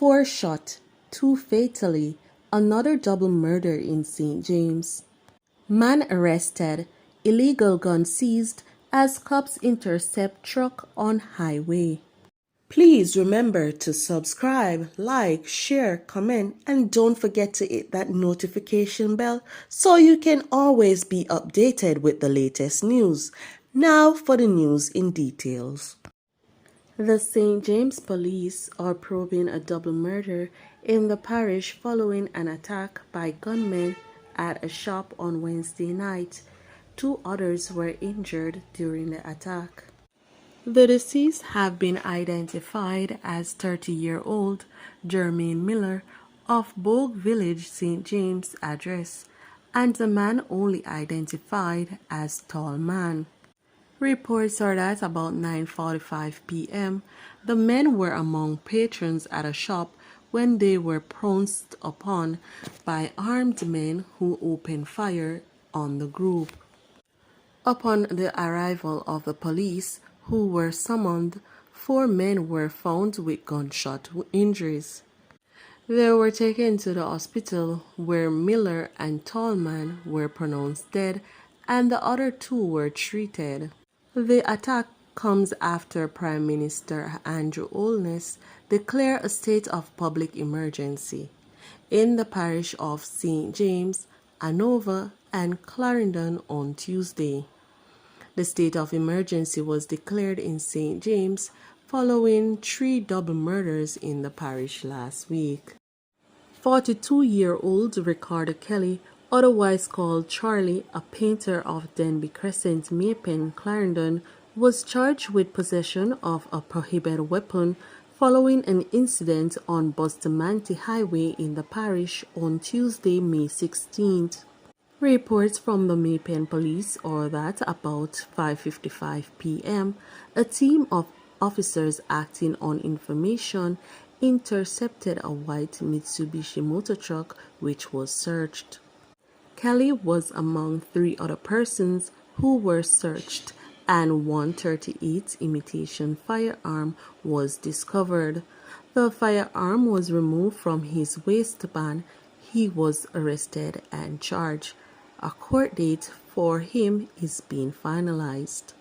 4 shot, 2 fatally, another double murder in St. James. Man arrested, illegal gun seized as cops intercept truck on highway. Please remember to subscribe, like, share, comment, and don't forget to hit that notification bell so you can always be updated with the latest news. Now for the news in details. The St. James police are probing a double murder in the parish following an attack by gunmen at a shop on Wednesday night. 2 others were injured during the attack. The deceased have been identified as 30-year-old Jermaine Miller of Bogue Village, St. James address, and the man only identified as Tall Man. Reports are that about 9:45 p.m., the men were among patrons at a shop when they were pounced upon by armed men who opened fire on the group. Upon the arrival of the police, who were summoned, 4 men were found with gunshot injuries. They were taken to the hospital where Miller and Tallman were pronounced dead and the other 2 were treated. The attack comes after Prime Minister Andrew Holness declared a state of public emergency in the parish of St. James, Hanover, and Clarendon on Tuesday. The state of emergency was declared in St. James following 3 double murders in the parish last week. 42-year-old Ricardo Kelly, otherwise called Charlie, a painter of Denby Crescent, Maypen, Clarendon, was charged with possession of a prohibited weapon following an incident on Bustamante Highway in the parish on Tuesday, May 16th. Reports from the Maypen police are that about 5:55 p.m., a team of officers acting on information intercepted a white Mitsubishi motor truck which was searched. Kelly was among 3 other persons who were searched, and one .38 imitation firearm was discovered. The firearm was removed from his waistband. He was arrested and charged. A court date for him is being finalized.